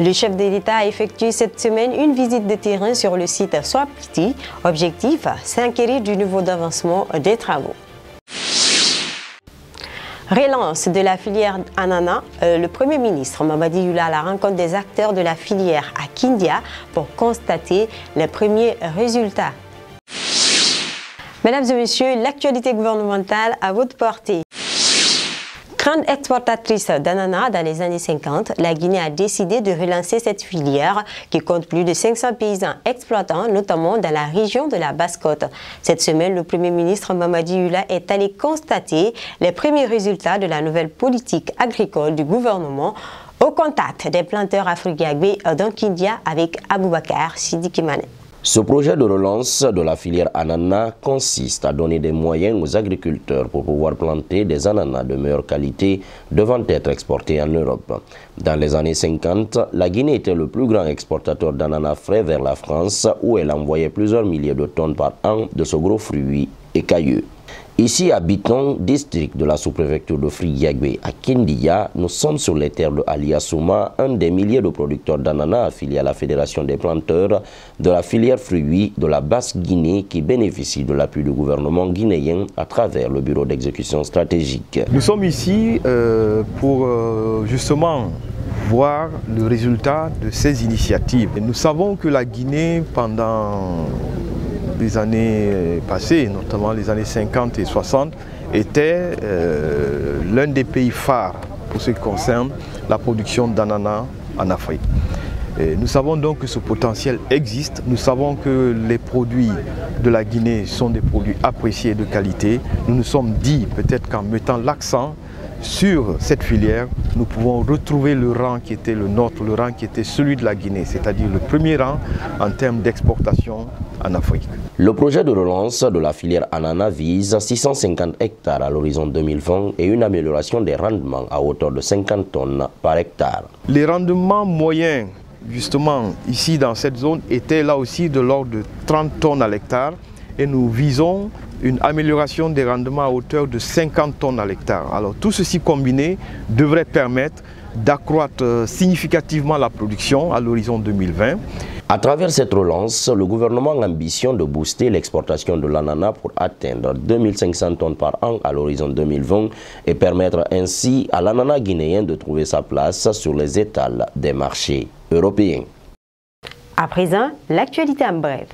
Le chef de l'État a effectué cette semaine une visite de terrain sur le site Swapiti. Objectif, s'inquiéter du niveau d'avancement des travaux. Relance de la filière ananas, le Premier ministre Mamadi Yula à la rencontre des acteurs de la filière à Kindia pour constater les premiers résultats. Mesdames et messieurs, l'actualité gouvernementale à votre portée. Grande exportatrice d'ananas dans les années 50, la Guinée a décidé de relancer cette filière qui compte plus de 500 paysans exploitants, notamment dans la région de la Basse-Côte. Cette semaine, le Premier ministre Mamadi Yula est allé constater les premiers résultats de la nouvelle politique agricole du gouvernement au contact des planteurs africains d'Ankindia avec Aboubakar Sidiki Mané. Ce projet de relance de la filière ananas consiste à donner des moyens aux agriculteurs pour pouvoir planter des ananas de meilleure qualité devant être exportés en Europe. Dans les années 50, la Guinée était le plus grand exportateur d'ananas frais vers la France où elle envoyait plusieurs milliers de tonnes par an de ce gros fruit écailleux. Ici à Biton, district de la sous-préfecture de Friguiagbé à Kindia, nous sommes sur les terres de Ali Assouma, un des milliers de producteurs d'ananas affiliés à la Fédération des planteurs de la filière fruits de la Basse-Guinée qui bénéficie de l'appui du gouvernement guinéen à travers le bureau d'exécution stratégique. Nous sommes ici pour justement voir le résultat de ces initiatives. Et nous savons que la Guinée, pendant les années passées, notamment les années 50 et 60, était l'un des pays phares pour ce qui concerne la production d'ananas en Afrique. Et nous savons donc que ce potentiel existe, nous savons que les produits de la Guinée sont des produits appréciés de qualité. Nous nous sommes dit peut-être qu'en mettant l'accent sur cette filière, nous pouvons retrouver le rang qui était le nôtre, le rang qui était celui de la Guinée, c'est-à-dire le premier rang en termes d'exportation en Afrique. Le projet de relance de la filière ananas vise 650 hectares à l'horizon 2020 et une amélioration des rendements à hauteur de 50 tonnes par hectare. Les rendements moyens, justement, ici dans cette zone, étaient là aussi de l'ordre de 30 tonnes à l'hectare et nous visons une amélioration des rendements à hauteur de 50 tonnes à l'hectare. Alors tout ceci combiné devrait permettre d'accroître significativement la production à l'horizon 2020. À travers cette relance, le gouvernement ambitionne de booster l'exportation de l'ananas pour atteindre 2500 tonnes par an à l'horizon 2020 et permettre ainsi à l'ananas guinéen de trouver sa place sur les étals des marchés européens. À présent, l'actualité en bref.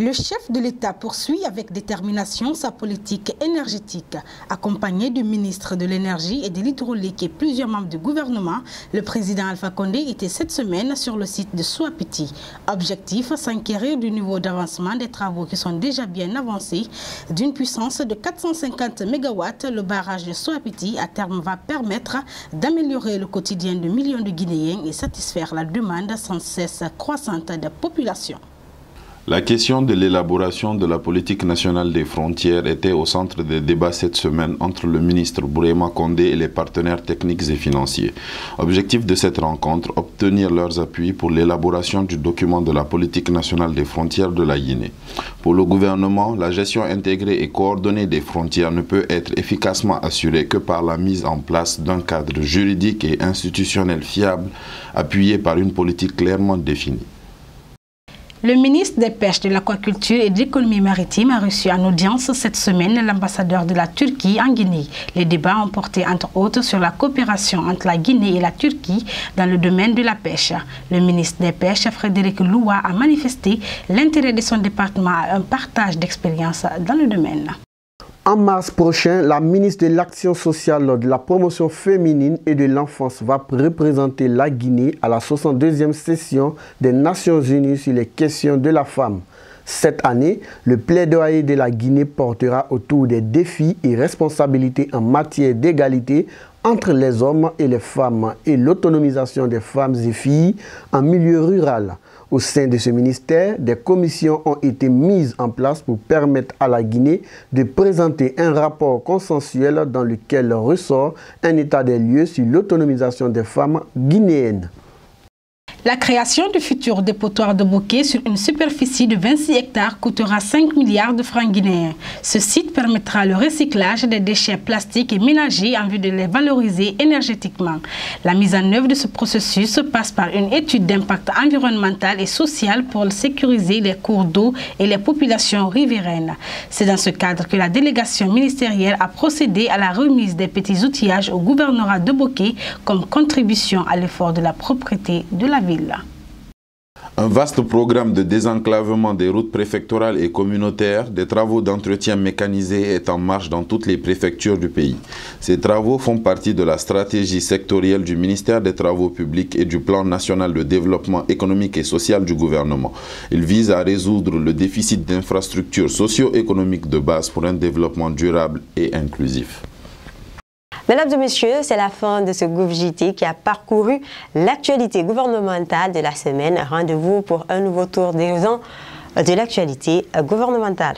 Le chef de l'État poursuit avec détermination sa politique énergétique. Accompagné du ministre de l'Énergie et de l'Hydraulique et plusieurs membres du gouvernement, le président Alpha Condé était cette semaine sur le site de Swapiti. Objectif, s'enquérir du niveau d'avancement des travaux qui sont déjà bien avancés. D'une puissance de 450 MW, le barrage de Swapiti à terme va permettre d'améliorer le quotidien de millions de Guinéens et satisfaire la demande sans cesse croissante des populations. La question de l'élaboration de la politique nationale des frontières était au centre des débats cette semaine entre le ministre Bourema Condé et les partenaires techniques et financiers. Objectif de cette rencontre, obtenir leurs appuis pour l'élaboration du document de la politique nationale des frontières de la Guinée. Pour le gouvernement, la gestion intégrée et coordonnée des frontières ne peut être efficacement assurée que par la mise en place d'un cadre juridique et institutionnel fiable, appuyé par une politique clairement définie. Le ministre des Pêches, de l'Aquaculture et de l'Économie maritime a reçu en audience cette semaine l'ambassadeur de la Turquie en Guinée. Les débats ont porté entre autres sur la coopération entre la Guinée et la Turquie dans le domaine de la pêche. Le ministre des Pêches, Frédéric Loua, a manifesté l'intérêt de son département à un partage d'expérience dans le domaine. En mars prochain, la ministre de l'Action sociale, de la promotion féminine et de l'enfance va représenter la Guinée à la 62e session des Nations Unies sur les questions de la femme. Cette année, le plaidoyer de la Guinée portera autour des défis et responsabilités en matière d'égalité entre les hommes et les femmes et l'autonomisation des femmes et filles en milieu rural. Au sein de ce ministère, des commissions ont été mises en place pour permettre à la Guinée de présenter un rapport consensuel dans lequel ressort un état des lieux sur l'autonomisation des femmes guinéennes. La création du futur dépotoir de Boké sur une superficie de 26 hectares coûtera 5 milliards de francs guinéens. Ce site permettra le recyclage des déchets plastiques et ménagers en vue de les valoriser énergétiquement. La mise en œuvre de ce processus passe par une étude d'impact environnemental et social pour sécuriser les cours d'eau et les populations riveraines. C'est dans ce cadre que la délégation ministérielle a procédé à la remise des petits outillages au gouvernorat de Boké comme contribution à l'effort de la propreté de la ville. Un vaste programme de désenclavement des routes préfectorales et communautaires, des travaux d'entretien mécanisé est en marche dans toutes les préfectures du pays. Ces travaux font partie de la stratégie sectorielle du ministère des Travaux publics et du plan national de développement économique et social du gouvernement. Ils visent à résoudre le déficit d'infrastructures socio-économiques de base pour un développement durable et inclusif. Mesdames et messieurs, c'est la fin de ce Gouv JT qui a parcouru l'actualité gouvernementale de la semaine. Rendez-vous pour un nouveau tour d'horizon de l'actualité gouvernementale.